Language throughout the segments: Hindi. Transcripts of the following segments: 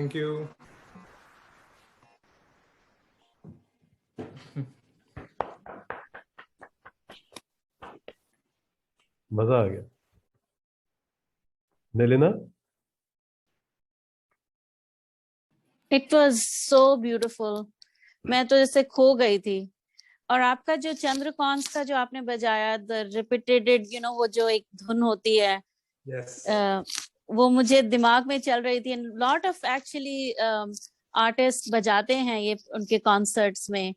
Thank you. मजा आ गया। नेलिना? It was so beautiful. मैं तो जैसे खो गई थी। और आपका जो चंद्रकांत का जो आपने बजाया, the repeated, वो जो एक धुन होती है, Yes. वो मुझे दिमाग में चल रही थी। And lot of actually artist बजाते हैं ये उनके कॉन्सर्ट्स में,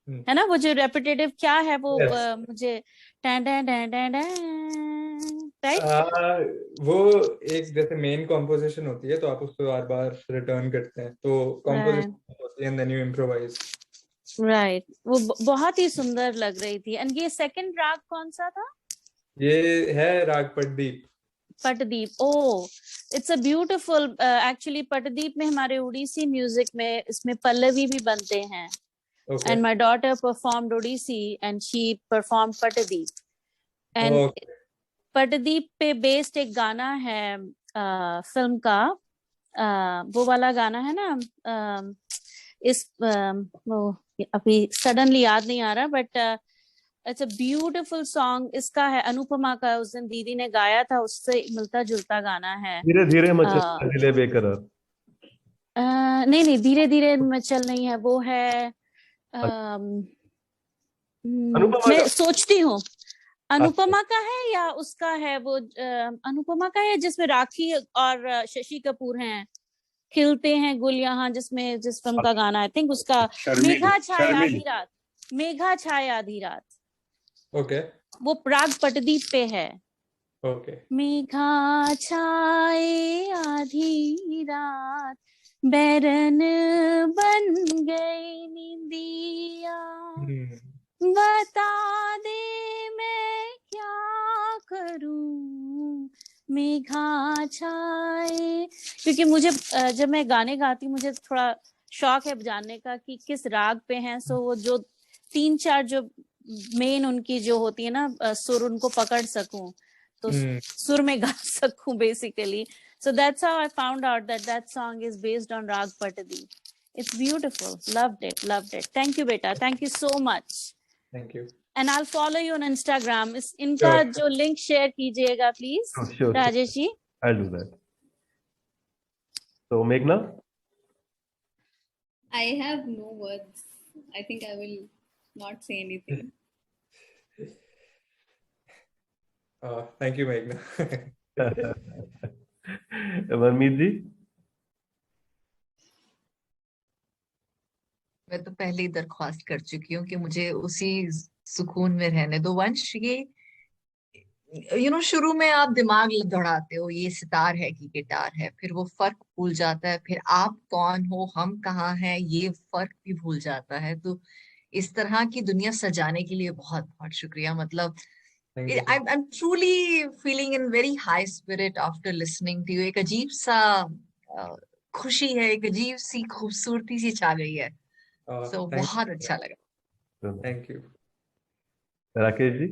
है ना? वो जो रेपिटेटिव क्या है वो, Yes. मुझे tan tan tan tan right, वो एक जैसे मेन कॉम्पोजिशन होती है, तो आप उसको बार बार रिटर्न करते हैं, तो कॉम्पोजिशन होती है, and then you improvise. Right, वो बहुत ही सुंदर लग रही थी। एंड ये सेकंड राग कौन सा था? ये है raga Patdeep. Patdeep, oh it's a beautiful, actually Patdeep में हमारे उड़ीसी म्यूजिक में इसमें पल्लवी भी बनते हैं। Okay. And my daughter performed Odissi and she performed Patadip. And Patadip पे बेस्ड एक गाना है फिल्म का, वो वाला गाना है ना, इस वो अभी सडनली याद नहीं आ रहा, but it's a beautiful song. इसका है अनुपमा का, उस दिन दीदी ने गाया था, उससे मिलता जुलता गाना है। धीरे धीरे मचल दिले बेकरार। नहीं, धीरे धीरे मचल नहीं है, वो है मैं सोचती हूँ अनुपमा का है या उसका है, वो अनुपमा का है जिसमें राखी और शशि कपूर हैं, खिलते हैं गुल यहाँ, जिसमें जिस फिल्म का गाना आई थिंक उसका मेघा छाए आधी रात, मेघा छाए आधी रात। ओके, वो प्राग पटदीप पे है। ओके। मेघा छाए आधी रात, बैरन बन गई निंदिया, बता दे मैं क्या करूं, मेघा छाए। क्योंकि मुझे जब मैं गाने गाती हूँ मुझे थोड़ा शौक है जानने का कि किस राग पे हैं। सो वो जो 3-4 जो मेन उनकी जो होती है ना सुर, उनको पकड़ सकूं, तो सुर में गा सकूं basically. So that's how I found out that song is based on Rag Patadi. It's beautiful. Loved it. Thank you, beta. Thank you so much. Thank you. And I'll follow you on Instagram. इनका जो लिंक शेयर कीजिएगा please, Rajesh ji. I'll do that. So Meghna? I have no words. I think I will not say anything. Thank you, Meghna. मनमीत जी? मैं तो पहले ही दरख्वास्त कर चुकी हूँ कि मुझे उसी सुकून में रहने दो। वंश, ये शुरू में आप दिमाग दौड़ाते हो, ये सितार है कि गिटार है, फिर वो फर्क भूल जाता है, फिर आप कौन हो, हम कहाँ हैं, ये फर्क भी भूल जाता है। तो इस तरह की दुनिया सजाने के लिए बहुत बहुत शुक्रिया। मतलब I'm truly feeling in very high spirit after listening to you. एक अजीब सा खुशी है, एक अजीब सी खूबसूरती सी छा गई है। So बहुत अच्छा लगा। Thank you. राकेश जी?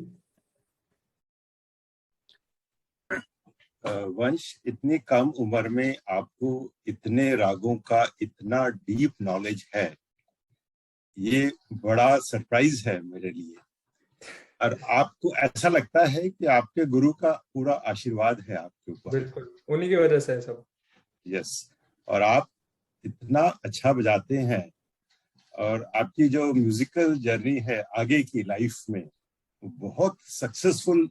वंश, इतनी कम उम्र में आपको इतने रागों का इतना डीप नॉलेज है, ये बड़ा सरप्राइज है मेरे लिए। और आपको ऐसा लगता है कि आपके गुरु का पूरा आशीर्वाद है आपके ऊपर। बिल्कुल, उन्हीं की वजह से है सब। यस, और आप इतना अच्छा बजाते हैं, और आपकी जो म्यूजिकल जर्नी है आगे की लाइफ में बहुत सक्सेसफुल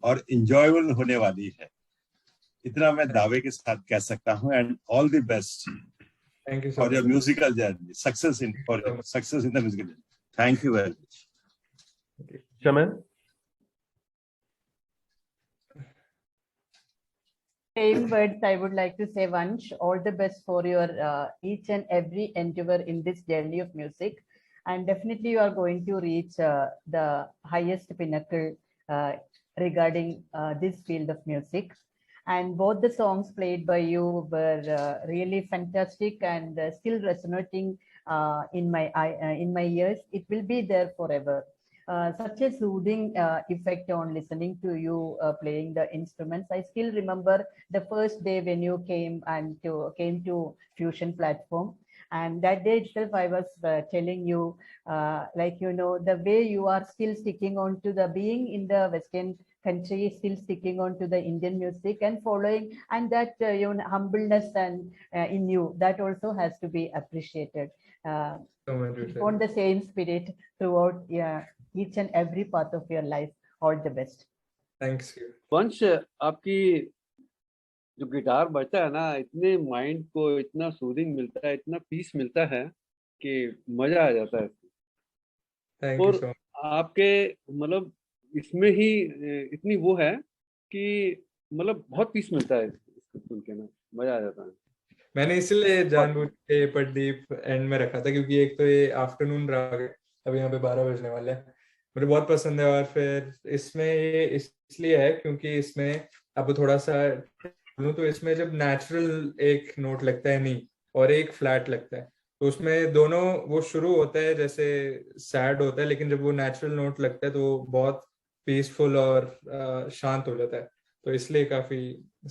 और एंजॉयबल होने वाली है, इतना मैं दावे के साथ कह सकता हूँ। And all the best for your musical journey, success in the musical journey. Thank you very much. Chaman? Same words I would like to say, Vansh. All the best for your each and every endeavor in this journey of music, and definitely you are going to reach the highest pinnacle regarding this field of music. And both the songs played by you were really fantastic and still resonating in my ears. It will be there forever. such a soothing effect on listening to you playing the instruments. I still remember the first day when you came to Fusion platform. And that day itself, I was telling you, like, you know, the way you are still sticking on to the being in the Western country, still sticking on to the Indian music and following, and that you know, humbleness and in you, that also has to be appreciated. On the same spirit throughout each and every part of your life. All the best. Thanks you. वंश, आपकी जो गिटार बजता है ना, इतने माइंड को इतना सूदिंग मिलता है, इतना पीस मिलता है कि मजा आ जाता है। Thank you और so much. आपके मतलब इसमें ही इतनी वो है कि मतलब बहुत पीस मिलता है इसको सुन के ना, मजा आ जाता है। मैंने इसलिए जानबूझ के प्रदीप एंड में रखा था क्योंकि एक तो ये आफ्टरनून राग है, अभी यहाँ पे 12 बजने वाले हैं, मुझे बहुत पसंद है। और फिर इसमें ये इसलिए है क्योंकि इसमें अब थोड़ा सा तो इसमें जब नेचुरल एक नोट लगता है नी और एक फ्लैट लगता है, तो उसमें दोनों वो शुरू होता है जैसे सैड होता है, लेकिन जब वो नेचुरल नोट लगता है तो वो बहुत पीसफुल और शांत हो जाता है, तो इसलिए काफी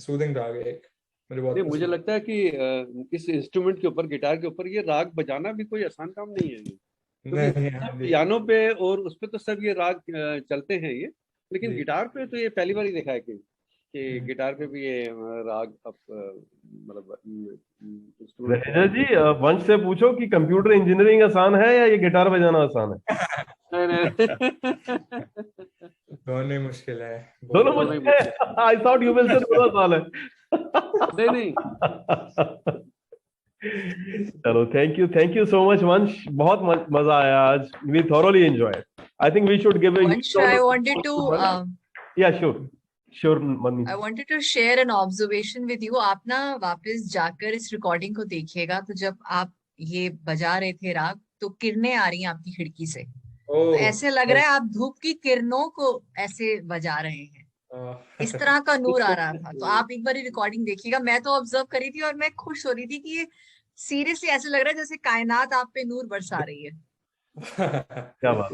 सूदिंग राग है एक, मुझे बहुत मुझे पसंद। लगता है कि इस इंस्ट्रूमेंट के ऊपर, गिटार के ऊपर ये राग बजाना भी कोई आसान काम नहीं है। पियानो पे और उस पे तो सब ये राग चलते हैं ये, लेकिन गिटार पे तो ये पहली बार ही देखा है कि गिटार पे भी ये राग मतलब रहीजा जी, वंश से पूछो कि कंप्यूटर इंजीनियरिंग आसान है या ये गिटार बजाना आसान है? दोनों मुश्किल है, दोनों मुश्किल है। I thought you will say दोनों आसान है। नहीं चलो, थैंक यू सो मच वंश, बहुत मजा आया आज, we thoroughly enjoyed. I think we should give I wanted to yeah, sure Manmeet. I wanted to share an observation with you. आप ना वापस जाकर इस रिकॉर्डिंग को देखिएगा, तो जब आप ये बजा रहे थे राग, तो किरणें आ रही हैं आपकी खिड़की से, तो ऐसे लग रहा है आप धूप की किरणों को ऐसे बजा रहे हैं, इस तरह का नूर आ रहा था। तो आप एक बार रिकॉर्डिंग देखिएगा। मैं तो ऑब्जर्व करी थी और मैं खुश हो रही थी कि ये सीरियसली ऐसे लग रहा है जैसे कायनात आप पे नूर बरसा रही है। क्या बात।